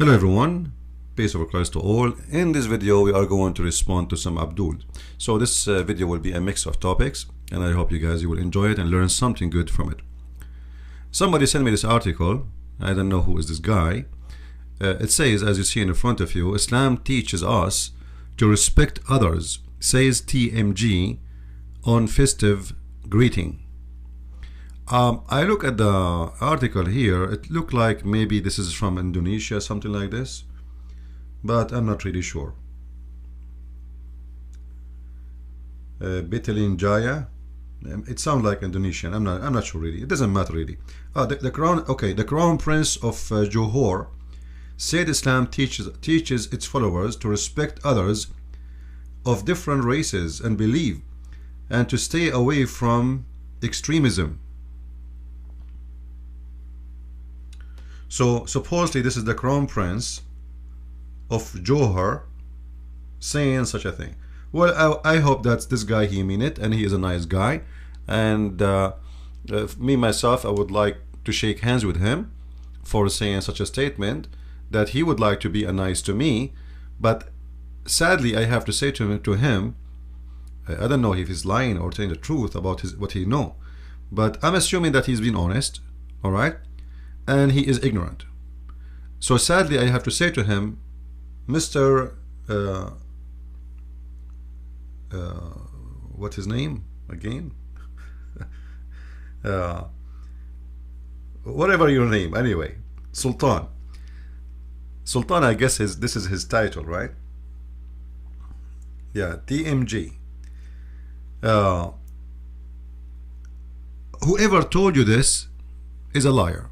Hello everyone, peace over Christ to all. In this video we are going to respond to some Abdul. So this video will be a mix of topics, and I hope you guys will enjoy it and learn something good from it. Somebody sent me this article. I don't know who is this guy. It says, as you see in front of you, Islam teaches us to respect others, says TMG on festive greeting. I look at the article here. It looked like maybe this is from Indonesia, something like this, but I'm not really sure. Betelin Jaya. It sounds like Indonesian. I'm not sure really. It doesn't matter really. The Crown Prince of Johor said Islam teaches its followers to respect others of different races and belief, and to stay away from extremism. So supposedly this is the Crown Prince of Johor saying such a thing. Well, I hope that this guy, he mean it, and he is a nice guy, and me myself, I would like to shake hands with him for saying such a statement, that he would like to be nice to me. But sadly I have to say to him, I don't know if he's lying or telling the truth about what he know, but I'm assuming that he's been honest, all right, and he is ignorant. So sadly I have to say to him, Mr. What's his name again? Whatever your name, anyway, Sultan, I guess this is his title, right? Yeah, TMG. Whoever told you this is a liar.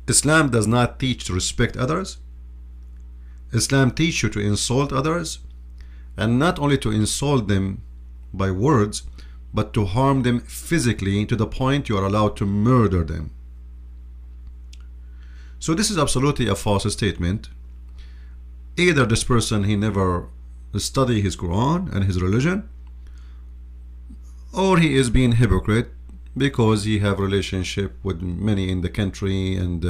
Islam does not teach to respect others. Islam teaches you to insult others, and not only to insult them by words, but to harm them physically to the point you are allowed to murder them. So this is absolutely a false statement. Either this person, he never studied his Quran and his religion, or he is being hypocrite because he have relationship with many in the country, and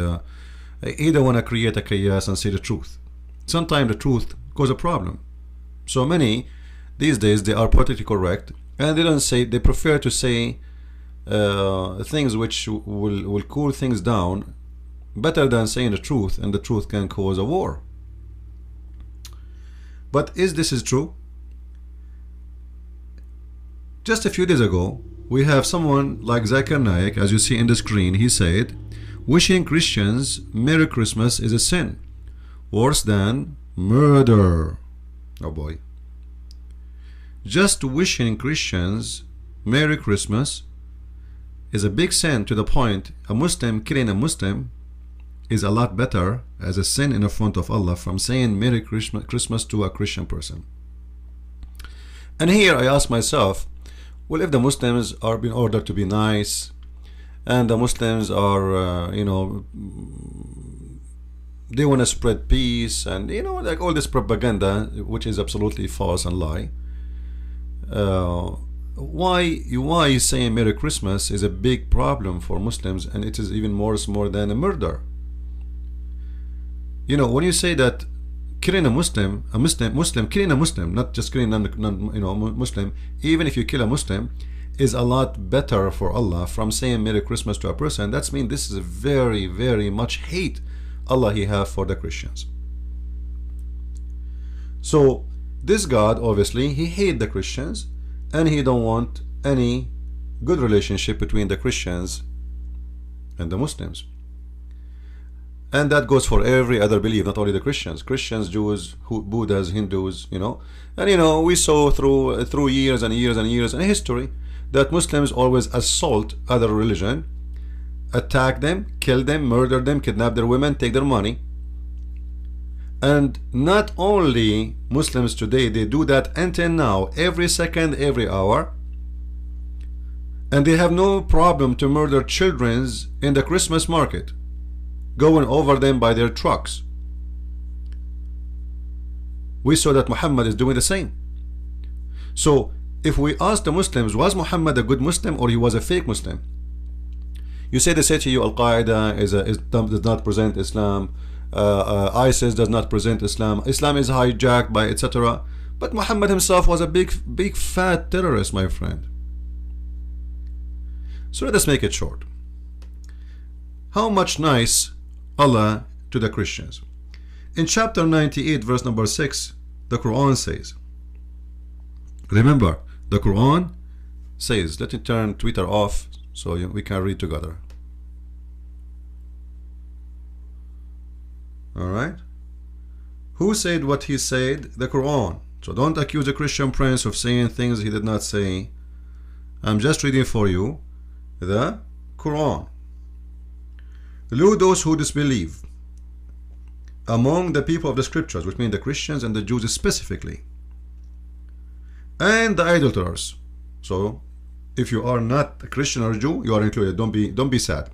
he don't want to create a chaos and say the truth. Sometimes the truth cause a problem. So many these days, they are politically correct, and they prefer to say things which will cool things down better than saying the truth, and the truth can cause a war. But this is true? Just a few days ago, we have someone like Zakir Naik, as you see in the screen. He said, wishing Christians Merry Christmas is a sin, worse than murder. Oh boy. Just wishing Christians Merry Christmas is a big sin, to the point a Muslim killing a Muslim is a lot better as a sin in the front of Allah from saying Merry Christmas to a Christian person. And here I ask myself, well, if the Muslims are being ordered to be nice, and the Muslims are they want to spread peace, and like all this propaganda which is absolutely false and lie, why saying Merry Christmas is a big problem for Muslims, and it is even more than a murder. When you say that killing a Muslim killing a Muslim, not just killing Muslim, even if you kill a Muslim, is a lot better for Allah from saying Merry Christmas to a person. That means this is a very, very much hate Allah he have for the Christians. So this God, obviously, he hate the Christians, and he don't want any good relationship between the Christians and the Muslims. And that goes for every other belief, not only the Christians, Jews, Buddhas, Hindus, and we saw through years and years and years in history that Muslims always assault other religion, attack them, kill them, murder them, kidnap their women, take their money. And not only Muslims today, they do that until now, every second, every hour, and they have no problem to murder children in the Christmas market, going over them by their trucks. We saw that Muhammad is doing the same. So if we ask the Muslims, was Muhammad a good Muslim or he was a fake Muslim? You say, they say to you, Al-Qaeda does not present Islam ISIS does not present Islam. Islam is hijacked by etc. But Muhammad himself was a big fat terrorist, my friend. So let us make it short. How much nice Allah to the Christians. In chapter 98 verse number 6, the Quran says, remember, the Quran says, let me turn Twitter off so we can read together. Alright? Who said what he said? The Quran. So don't accuse the Christian Prince of saying things he did not say. I'm just reading for you the Quran. Lo, those who disbelieve among the people of the scriptures, which mean the Christians and the Jews specifically, and the idolaters. So if you are not a Christian or Jew, you are included. Don't be sad.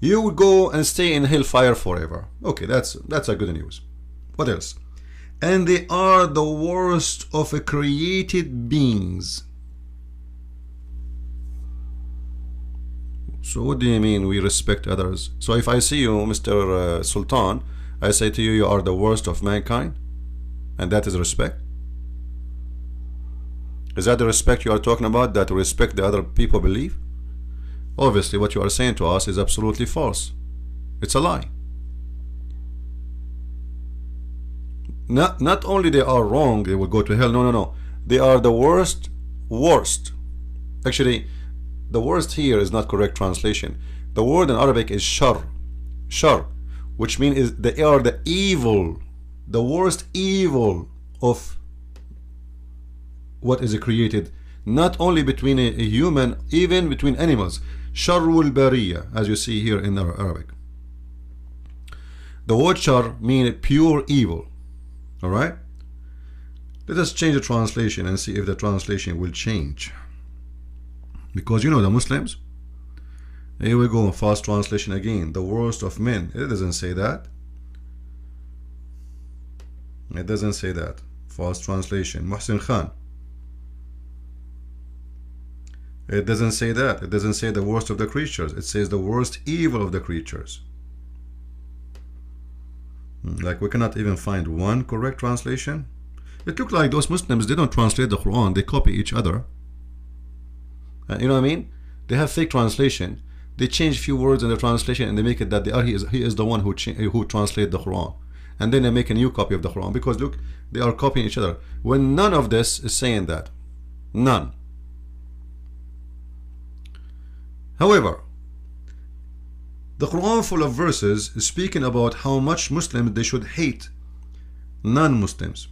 You will go and stay in hellfire forever. Okay, that's a good news. What else? And they are the worst of created beings. So what do you mean we respect others? So if I see you, Mr. Sultan, I say to you, you are the worst of mankind, and that is respect? Is that the respect you are talking about, that respect the other people believe? Obviously what you are saying to us is absolutely false. It's a lie. Not only they are wrong, they will go to hell. No. They are the worst. Actually, the worst here is not correct translation. The word in Arabic is shar, which means they are the evil, the worst evil of what is created. Not only between a human, even between animals. Sharul bariya, as you see here in Arabic. The word shar means pure evil. Alright? Let us change the translation and see if the translation will change. Because you know the Muslims, here we go, fast translation again, the worst of men. It doesn't say that. It doesn't say that. Fast translation. Muhsin Khan. It doesn't say that. It doesn't say the worst of the creatures. It says the worst evil of the creatures. Like we cannot even find one correct translation. It looks like those Muslims, they don't translate the Quran, they copy each other. You know what I mean? They have fake translation. They change few words in the translation and they make it that he is the one who translate the Quran. And then they make a new copy of the Quran, because look, they are copying each other. When none of this is saying that. None. However, the Quran full of verses is speaking about how much Muslims they should hate non-Muslims.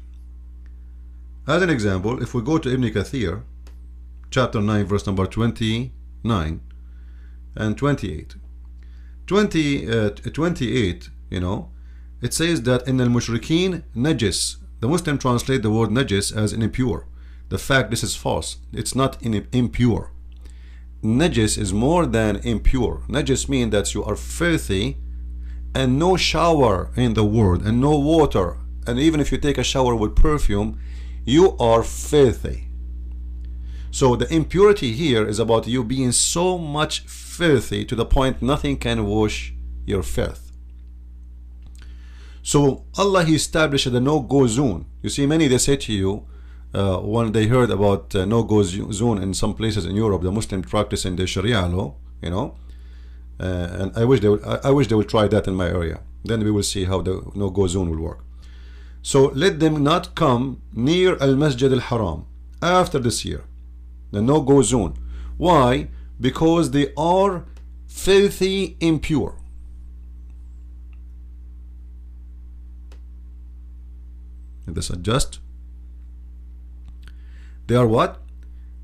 As an example, if we go to Ibn Kathir, chapter 9, verse number 29 and 28. 28, you know, it says that in al-mushrikeen najis. The Muslim translate the word najis as impure. The fact this is false. It's not impure. Najis is more than impure. Najis means that you are filthy, and no shower in the world, and no water, and even if you take a shower with perfume, you are filthy. So the impurity here is about you being so much filthy to the point nothing can wash your filth. So Allah, He established the no-go zone. You see, many they say to you, when they heard about no-go zone in some places in Europe, the Muslim practicing the Sharia law, you know, and I wish they would try that in my area. Then we will see how the no-go zone will work. So let them not come near Al-Masjid Al-Haram after this year, the no-go zone. Why? Because they are filthy impure. Let us adjust. They are what?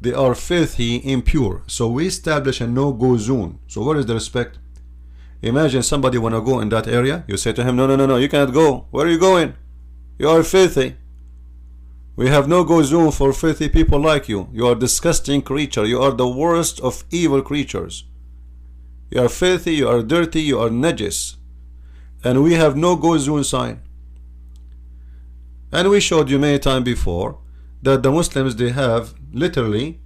They are filthy impure. So we establish a no-go zone. So where is the respect? Imagine somebody want to go in that area. You say to him, no, you cannot go. Where are you going? You are filthy. We have no-go zone for filthy people like you. You are a disgusting creature. You are the worst of evil creatures. You are filthy, you are dirty, you are najis. And we have no-go zone sign. And we showed you many times before that the Muslims, they have literally,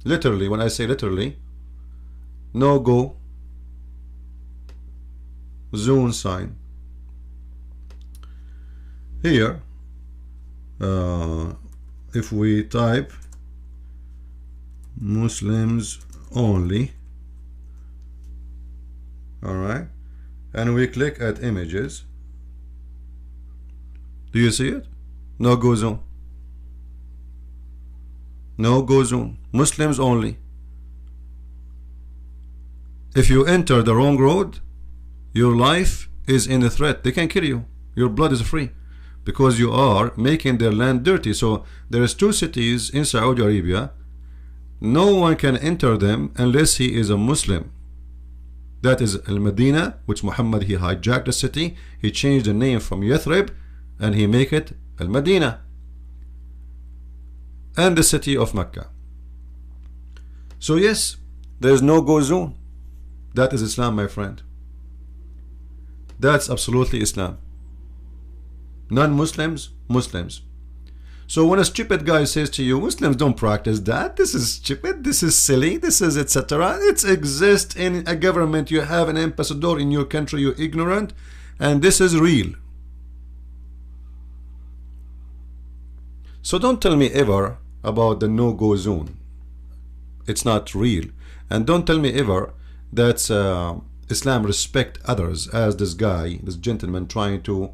when I say literally, no-go zone sign. Here, if we type Muslims only, alright, and we click at images, do you see it? No go zone. No go zone. Muslims only. If you enter the wrong road, your life is in a threat. They can kill you. Your blood is free because you are making their land dirty. So there is 2 cities in Saudi Arabia. No one can enter them unless he is a Muslim. That is Al-Medina, which Muhammad, he hijacked the city. He changed the name from Yathrib and he make it Al-Medina, and the city of Mecca. So yes, there is no go zone. That is Islam, my friend. That's absolutely Islam. Non-Muslims, Muslims. So when a stupid guy says to you, Muslims don't practice that, this is stupid, this is silly, this is etc. It exists in a government. You have an ambassador in your country, you're ignorant, and this is real. So don't tell me ever about the no-go zone. It's not real. And don't tell me ever that Islam respect others, as this guy, this gentleman, trying to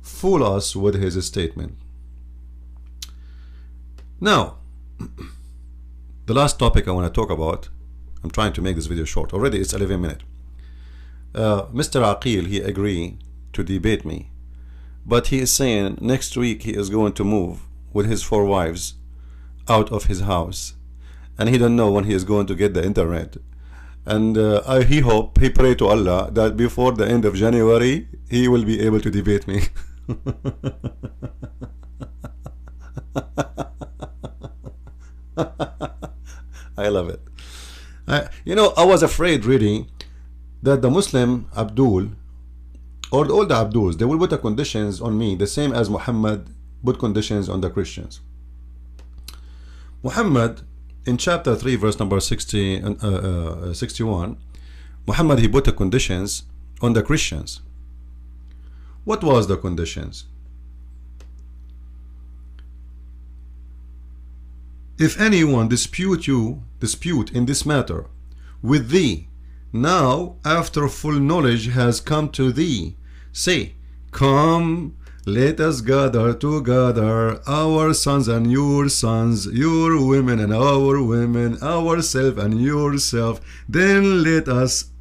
fool us with his statement. Now, the last topic I want to talk about, I'm trying to make this video short. Already it's 11 minutes. Mr. Aqil, he agreed to debate me, but he is saying next week he is going to move with his 4 wives out of his house, and he don't know when he is going to get the internet. And he pray to Allah that before the end of January he will be able to debate me. I love it. You know, I was afraid really that the Muslim Abdul, or all the Abduls, they will put the conditions on me the same as Muhammad put conditions on the Christians. Muhammad, in chapter 3 verse number 61, Muhammad, he put the conditions on the Christians. What was the conditions? If anyone dispute in this matter with thee, now after full knowledge has come to thee, say, come, let us gather together, our sons and your sons, your women and our women, ourselves and yourself. Then let us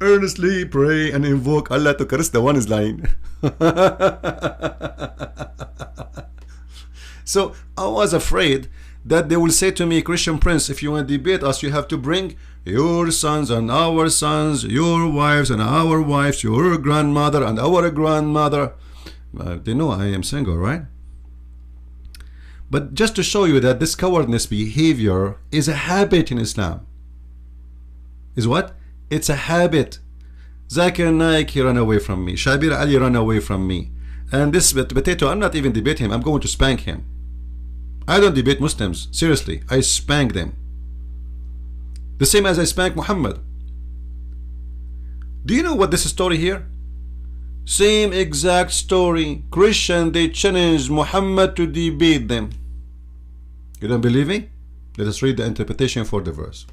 earnestly pray and invoke Allah to curse the one is lying. So I was afraid that they will say to me, Christian Prince, if you want to debate us, you have to bring your sons and our sons, your wives and our wives, your grandmother and our grandmother. They know I am single, right? But just to show you that this cowardness behavior is a habit in Islam. Is what? It's a habit. Zakir Naik, he ran away from me. Shabir Ali ran away from me. And this potato, I'm not even debating him. I'm going to spank him. I don't debate Muslims. Seriously, I spank them. The same as I spank Muhammad. Do you know what this story here? Same exact story. Christian, they challenged Muhammad to debate them. You don't believe me? Let us read the interpretation for the verse.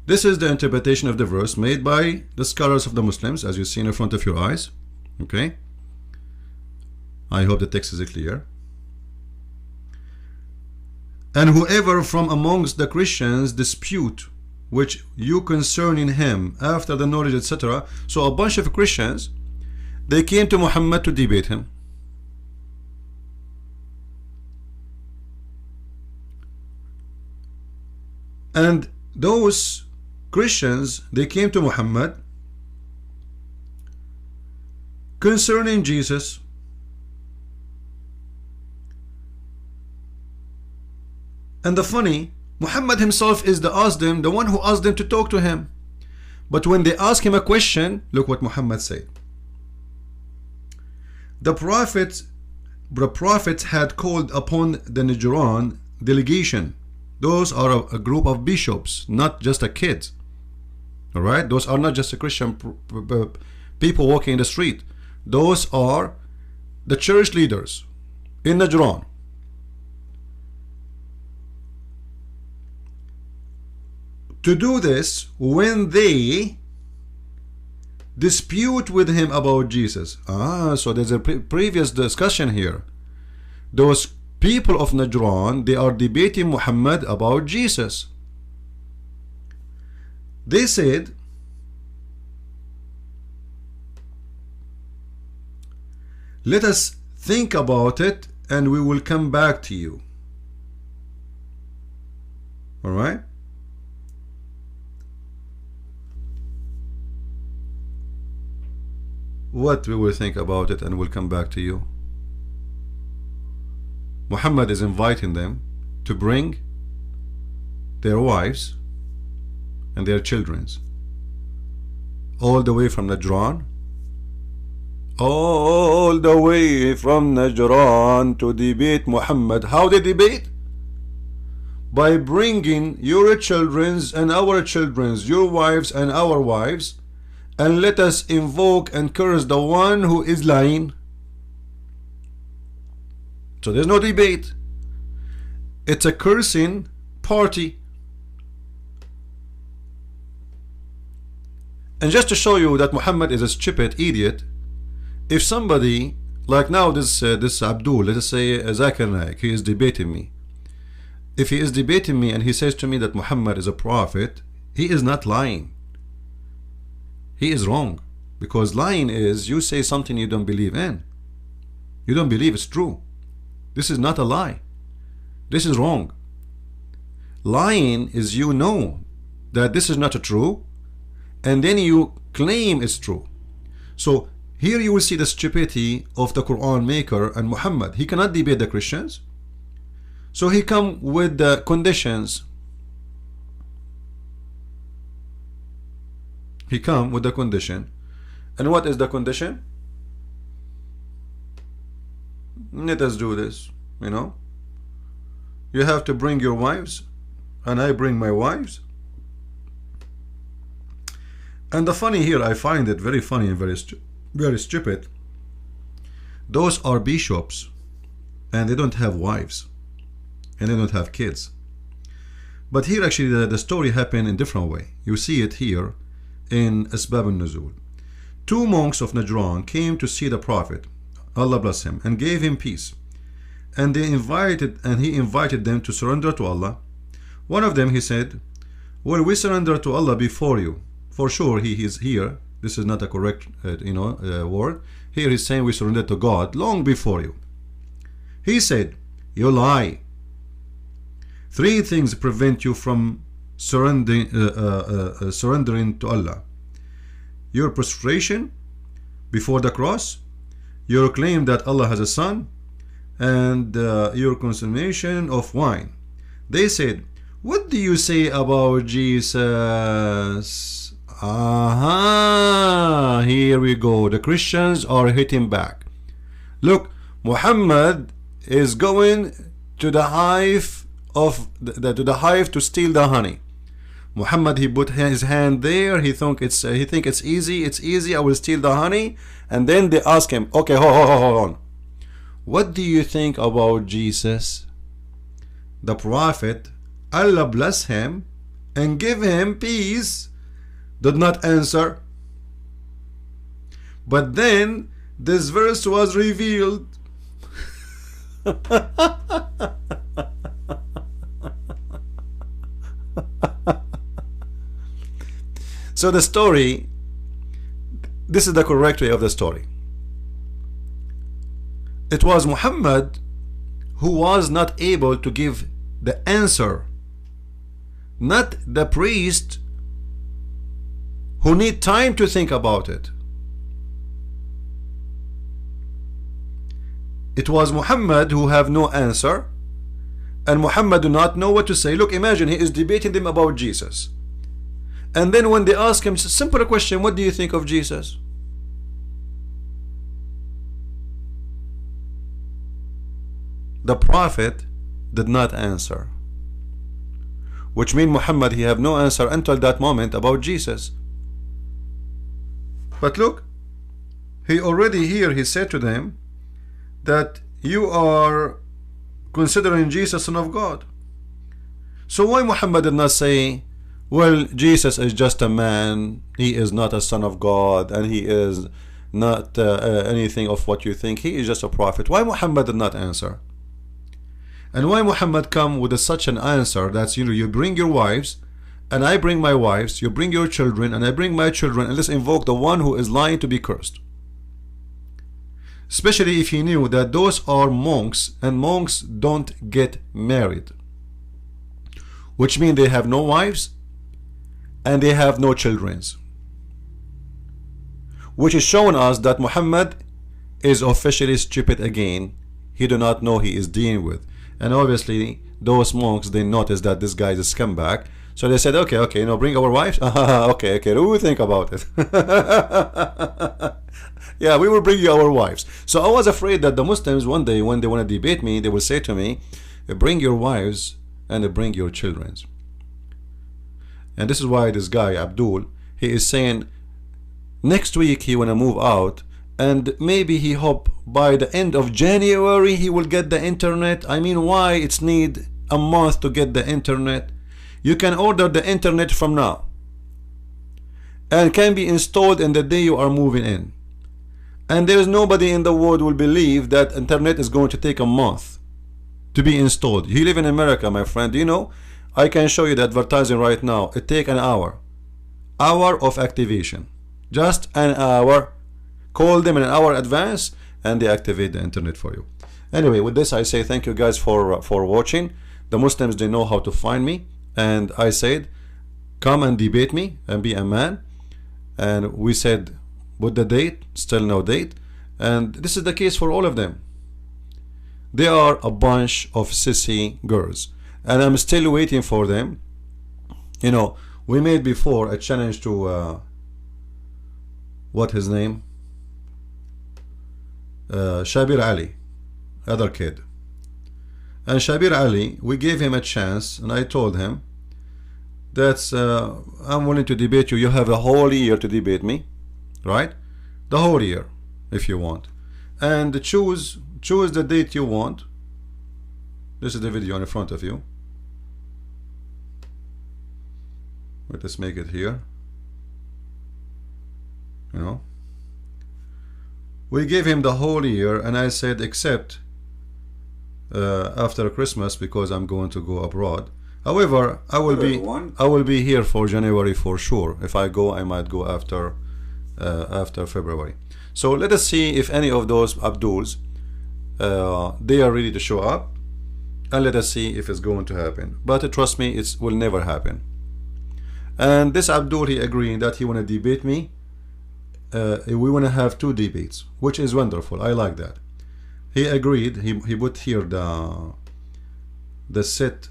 This is the interpretation of the verse made by the scholars of the Muslims, as you see in front of your eyes. Okay? I hope the text is clear. And whoever from amongst the Christians dispute which you concerning him after the knowledge, etc. So a bunch of Christians, they came to Muhammad to debate him. And those Christians, they came to Muhammad concerning Jesus. And the funny, Muhammad himself is the one who asked them to talk to him. But when they ask him a question, look what Muhammad said. The prophets had called upon the Najran delegation. Those are a group of bishops, not just a kid. All right, those are not just the Christian people walking in the street. Those are the church leaders in Najran. To do this when they dispute with him about Jesus. So there's a previous discussion here. Those people of Najran, they are debating Muhammad about Jesus. They said, let us think about it and we will come back to you. All right? What we will think about it and we'll come back to you? Muhammad is inviting them to bring their wives and their children all the way from Najran, all the way from Najran to debate Muhammad. How they debate? By bringing your children and our children, your wives and our wives, and let us invoke and curse the one who is lying. So there's no debate. It's a cursing party. And just to show you that Muhammad is a stupid idiot, if somebody like now this Abdul, let us say Zakir Naik, he is debating me. If he is debating me and he says to me that Muhammad is a prophet, he is not lying. He is wrong, because lying is you say something you don't believe in. You don't believe it's true. This is not a lie. This is wrong. Lying is you know that this is not true, and then you claim it's true. So here you will see the stupidity of the Quran maker and Muhammad. He cannot debate the Christians, so he come with the conditions. He come with the condition. And what is the condition? Let us do this, you know. You have to bring your wives and I bring my wives. And the funny here, I find it very funny and very stupid. Those are bishops and they don't have wives and they don't have kids. But here actually the story happened in a different way. You see it here in Asbab al-Nuzul. Two monks of Najran came to see the Prophet, Allah bless him, and gave him peace. And he invited them to surrender to Allah. One of them, he said, well, we surrender to Allah before you. For sure, he is here. This is not a correct word. Here he's saying we surrender to God long before you. He said, you lie. Three things prevent you from surrendering to Allah: your prostration before the cross, your claim that Allah has a son, and your consummation of wine. They said, what do you say about Jesus? Here we go. The Christians are hitting back. Look, Muhammad is going to the hive to steal the honey. Muhammad, he put his hand there. He think it's easy. It's easy. I will steal the honey. And then they ask him, okay, hold on. What do you think about Jesus? The Prophet, Allah bless him and give him peace, did not answer. But then this verse was revealed. So the story, this is the correct way of the story. It was Muhammad who was not able to give the answer, not the priest who need time to think about it. It was Muhammad who have no answer, and Muhammad do not know what to say. Look, imagine he is debating them about Jesus, and then when they ask him a simple question, what do you think of Jesus? The Prophet did not answer, which means Muhammad, he have no answer until that moment about Jesus. But look, he already here, he said to them that you are considering Jesus Son of God. So why Muhammad did not say, well, Jesus is just a man, he is not a son of God, and he is not anything of what you think, he is just a prophet? Why Muhammad did not answer? And why Muhammad come with such an answer that, you know, you bring your wives and I bring my wives, you bring your children and I bring my children, and let's invoke the one who is lying to be cursed? Especially if he knew that those are monks, and monks don't get married, which means they have no wives and they have no children, which is showing us that Muhammad is officially stupid again. He do not know he is dealing with. And obviously those monks, they noticed that this guy is a scumbag, so they said, okay, you know, bring our wives. Okay, what do we think about it? Yeah, we will bring you our wives. So I was afraid that the Muslims one day, when they want to debate me, they will say to me, bring your wives and bring your children. And this is why this guy Abdul, he is saying next week he want to move out, and maybe he hope by the end of January he will get the internet. I mean, why it's need a month to get the internet? You can order the internet from now and can be installed in the day you are moving in, and there is nobody in the world will believe that internet is going to take a month to be installed. You live in America, my friend. Do you know, I can show you the advertising right now. It take an hour of activation, just an hour. Call them in an hour advance and they activate the internet for you. Anyway, with this I say thank you guys for watching. The Muslims, they know how to find me, and I said come and debate me and be a man, and we said put the date, still no date, and this is the case for all of them. They are a bunch of sissy girls, and I'm still waiting for them. You know, we made before a challenge to what his name, Shabir Ali, other kid. And Shabir Ali, we gave him a chance, and I told him that I'm willing to debate you. You have a whole year to debate me, right? The whole year, if you want, and choose the date you want. This is the video in front of you. Let's make it here. You know, we gave him the whole year, and I said except after Christmas, because I'm going to go abroad. However, I will be here for January for sure. If I go, I might go after February. So let us see if any of those Abduls they are ready to show up, and let us see if it's going to happen. But trust me, it will never happen. And this Abdul, he agreed that he want to debate me. We want to have 2 debates, which is wonderful. I like that. He agreed. He put here the set.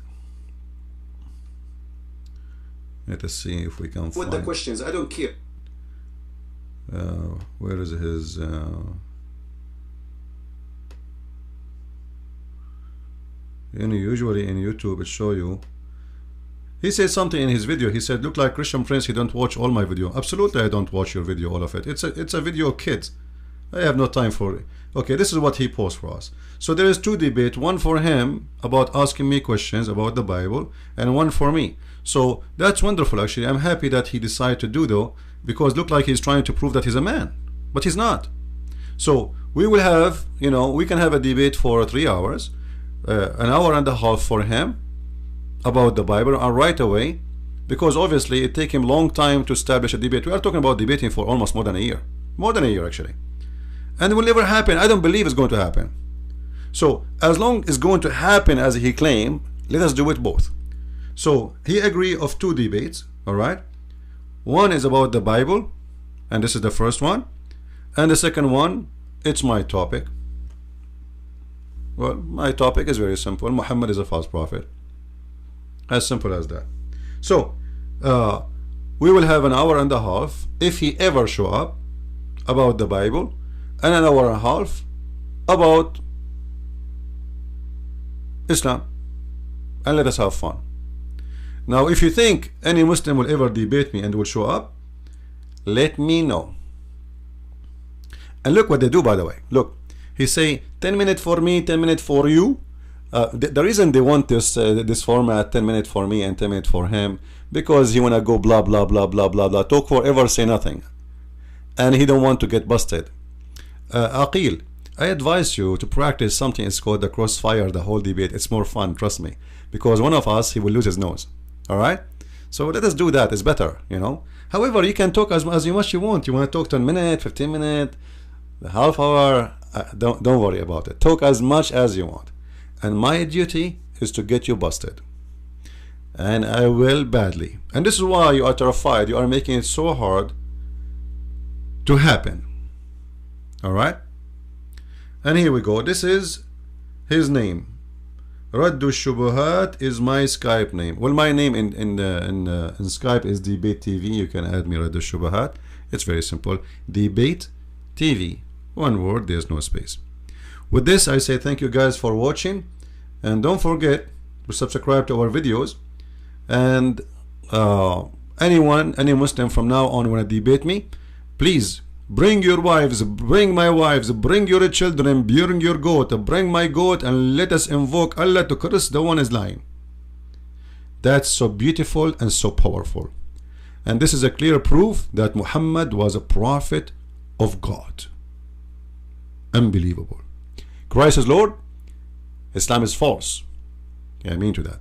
Let us see if we can find. With the questions, I don't care. Where is his? Usually in YouTube it show you. He said something in his video. He said, look like Christian Prince, he don't watch all my video. Absolutely, I don't watch your video, all of it. It's a video of kids. I have no time for it. Okay, this is what he posts for us. So there is 2 debates, one for him about asking me questions about the Bible, and one for me. So that's wonderful, actually. I'm happy that he decided to do though, because look like he's trying to prove that he's a man, but he's not. So we will have, you know, we can have a debate for 3 hours, an hour and a half for him about the Bible, and right away, because obviously it take him long time to establish a debate. We are talking about debating for almost more than a year actually, and it will never happen. I don't believe it's going to happen. So as long as it's going to happen as he claimed, let us do it both. So he agreed of 2 debates. All right, one is about the Bible, and this is the first one, and the second one, it's my topic. Well, my topic is very simple. Muhammad is a false prophet. As simple as that. So we will have an hour and a half, if he ever show up, about the Bible, and an hour and a half about Islam, and let us have fun. Now if you think any Muslim will ever debate me and will show up, let me know. And look what they do, by the way. Look, he say 10 minutes for me, 10 minutes for you. The reason they want this format, 10 minutes for me and 10 minutes for him, because he wanna go blah blah blah blah blah blah, talk forever, say nothing, and he don't want to get busted. Aqil, I advise you to practice something. It's called the crossfire, the whole debate. It's more fun, trust me, because one of us, he will lose his nose. All right, so let us do that. It's better, you know. However, you can talk as much you want. You want to talk 10 minutes, 15 minutes, a half hour, don't worry about it. Talk as much as you want, and my duty is to get you busted, and I will badly. And this is why you are terrified. You are making it so hard to happen. All right, and here we go. This is his name. Raddu Shubuhat is my Skype name. Well, my name in Skype is Debate TV. You can add me, Raddu Shubuhat. It's very simple. Debate TV. One word, there's no space. With this, I say thank you guys for watching, and don't forget to subscribe to our videos. And any Muslim from now on wanna debate me, please bring your wives, bring my wives, bring your children, bring your goat, bring my goat, and let us invoke Allah to curse the one is lying. That's so beautiful and so powerful. And this is a clear proof that Muhammad was a prophet of God. Unbelievable. Christ is Lord, Islam is false. I mean to that.